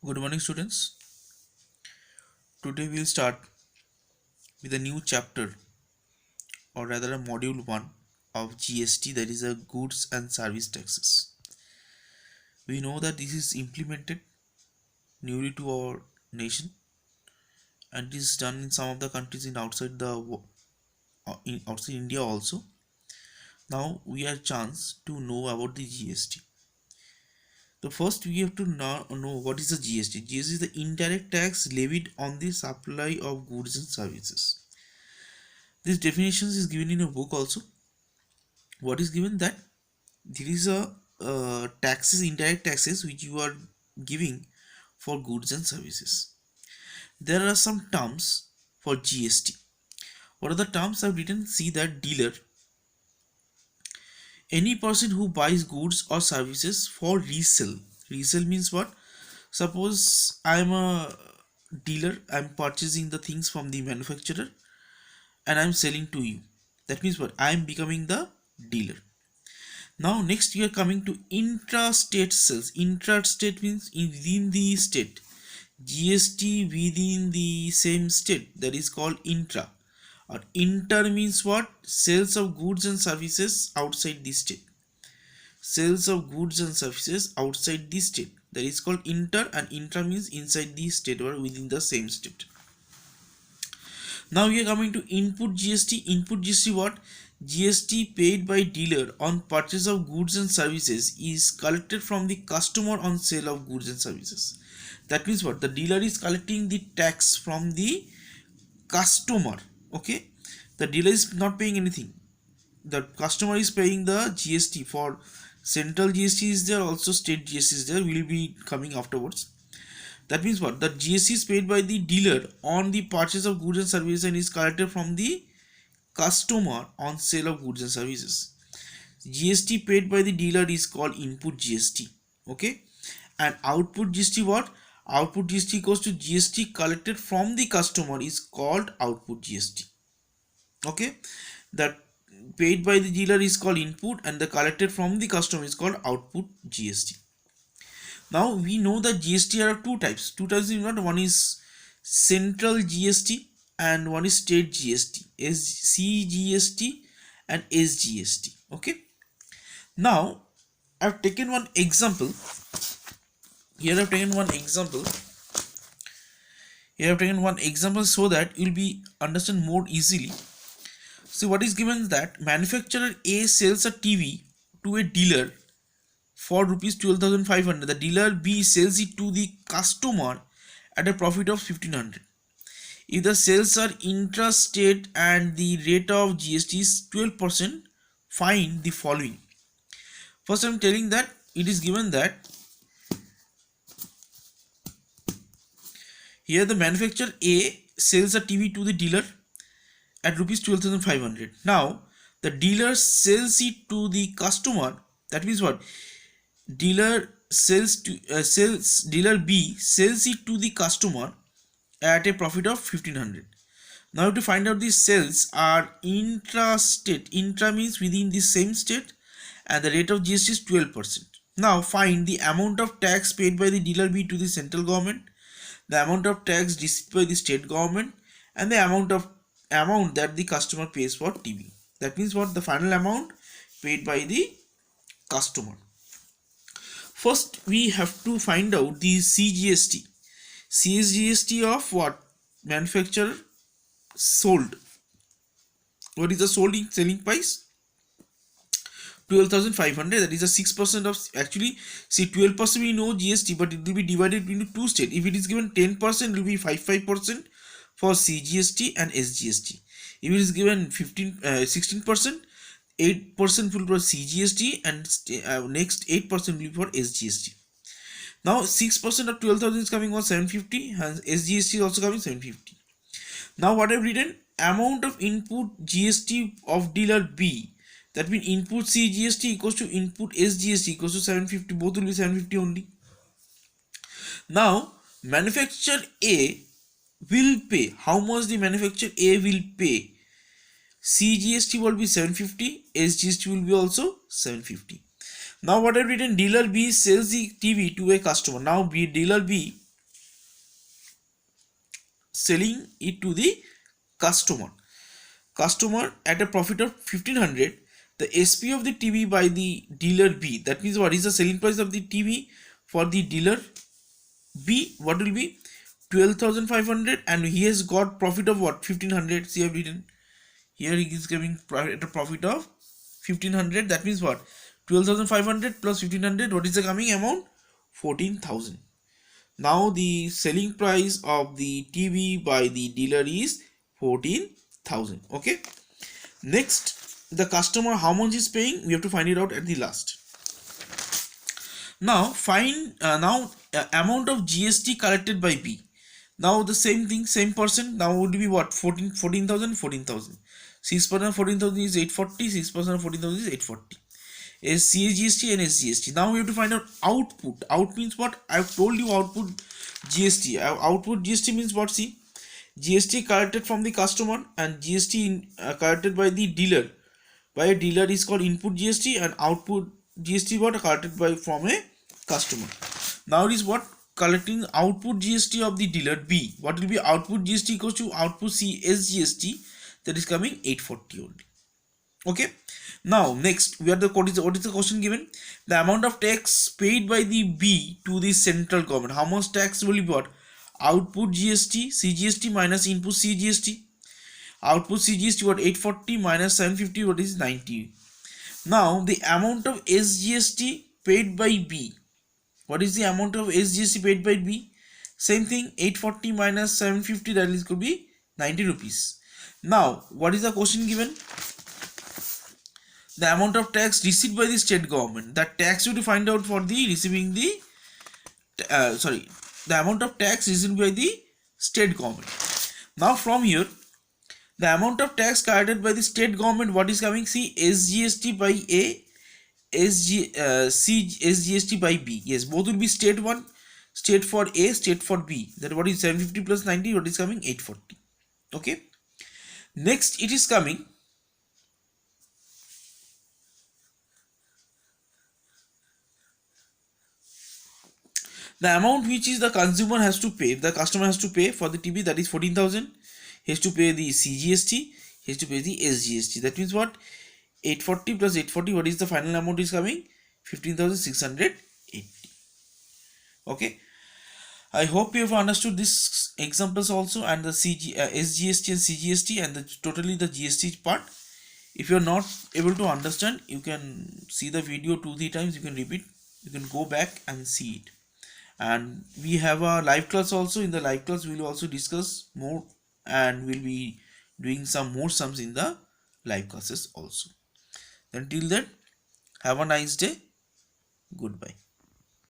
Good morning, students. Today we'll start with a new chapter, or rather, a module 1 of GST, that is, a goods and service taxes. We know that this is implemented newly to our nation, and it is done in some of the countries in outside outside India also. Now we have chance to know about the GST. The first we have to know what is the GST. GST is the indirect tax levied on the supply of goods and services. This definition is given in a book also. What is given that there is a taxes, indirect taxes, which you are giving for goods and services. There are some terms for GST. What are the terms? I've written. See that dealer, any person who buys goods or services for resale. Resale means what? Suppose I'm a dealer, I'm purchasing the things from the manufacturer and I'm selling to you. That means what? I'm becoming the dealer. Now next we are coming to intrastate sales. Intrastate means within the state. GST within the same state, that is called intra. Or inter means what? Sales of goods and services outside the state. Sales of goods and services outside the state, that is called inter, and intra means inside the state or within the same state. Now we are coming to input GST. Input GST what? GST paid by dealer on purchase of goods and services is collected from the customer on sale of goods and services. That means what? The dealer is collecting the tax from the customer. Okay, the dealer is not paying anything. The customer is paying the GST. For central GST is there, also state GST is there, will be coming afterwards. That means what? The GST is paid by the dealer on the purchase of goods and services and is collected from the customer on sale of goods and services. GST paid by the dealer is called input GST. Okay, and output GST what? Output GST equals to GST collected from the customer is called output GST. Okay, that paid by the dealer is called input and the collected from the customer is called output GST. Now we know that GST are two types. Two types is not, one is central GST and one is state GST, CGST and SGST. Okay. Now I've taken one example. Here I've taken one example. So that you'll be understand more easily. So what is given that manufacturer A sells a TV to a dealer for rupees 12,500. The dealer B sells it to the customer at a profit of 1,500. If the sales are intrastate and the rate of GST is 12%, find the following. First, I am telling that it is given that here the manufacturer A sells a TV to the dealer at rupees 12,500. Now the dealer sells it to the customer. That means what? Dealer dealer B sells it to the customer at a profit of 1,500. Now to find out these sales are intrastate. Intra means within the same state and the rate of GST is 12%. Now find the amount of tax paid by the dealer B to the central government, the amount of tax received by the state government, and the amount that the customer pays for TV. That means what? The final amount paid by the customer. First we have to find out the CGST. CGST of what? Manufacturer sold. What is the selling price? 12,500. That is a 6% of, actually see 12% we know GST, but it will be divided into two states. If it is given 10%, it will be 5% for CGST and SGST. If it is given 16%, 8% will be for CGST and next 8% will be for SGST. Now 6% of 12,000 is coming on 750 and SGST is also coming 750. Now what I've written, amount of input GST of dealer B, that means input CGST equals to input SGST equals to 750, both will be 750 only. Now manufacturer A will pay, how much the manufacturer A will pay? CGST will be 750, SGST will be also 750. Now what I've written, dealer B sells the TV to a customer. Now dealer B selling it to the customer at a profit of 1500. The SP of the TV by the dealer B, that means what is the selling price of the TV for the dealer B, what will be 12,500, and he has got profit of what, 1500. See, I've written here he is giving at a profit of 1500. That means what, 12,500 plus 1500, what is the coming amount, 14,000. Now the selling price of the TV by the dealer is 14,000. Okay, next, the customer how much is paying, we have to find it out at the last. Now find amount of GST collected by B. Now the same thing, same person, now would be what, 14,000. 6% of 14,000 is 840, 6% of 14,000 is 840. Is CGST and SGST. Now we have to find out output. Out means what? I've told you output GST. Output GST means what? See, GST collected from the customer and GST collected by the dealer. By a dealer is called input GST, and output GST what, collected by from a customer. Now it is what, collecting output GST of the dealer B. What will be output GST equals to output C SGST, that is coming 840 only. Okay, now next we are the what is the question given, the amount of tax paid by the B to the central government. How much tax will be what, output GST CGST minus input CGST. Output CGST what, 840 minus 750, what is 90. Now the amount of SGST paid by B, what is the amount of SGST paid by B, same thing, 840 minus 750, that is could be 90 rupees. Now what is the question given, the amount of tax received by the state government. That tax you to find out for the receiving the the amount of tax received by the state government. Now from here, the amount of tax collected by the state government, what is coming, see, SGST by A, SGST by B. Yes, both will be state one, state for A, state for B. That what is 750 plus 90, what is coming, 840. Okay, next it is coming the amount which is the consumer has to pay, the customer has to pay for the TV, that is 14,000. He has to pay the CGST, he has to pay the SGST. That means what, 840 plus 840, what is the final amount is coming, 15,680. Okay, I hope you have understood this examples also, and the SGST and CGST, and totally the GST part. If you are not able to understand, you can see the video 2-3 times, you can repeat, you can go back and see it. And we have a live class also. In the live class we will also discuss more, and we'll be doing some more sums in the live classes also. Until then, have a nice day. Goodbye.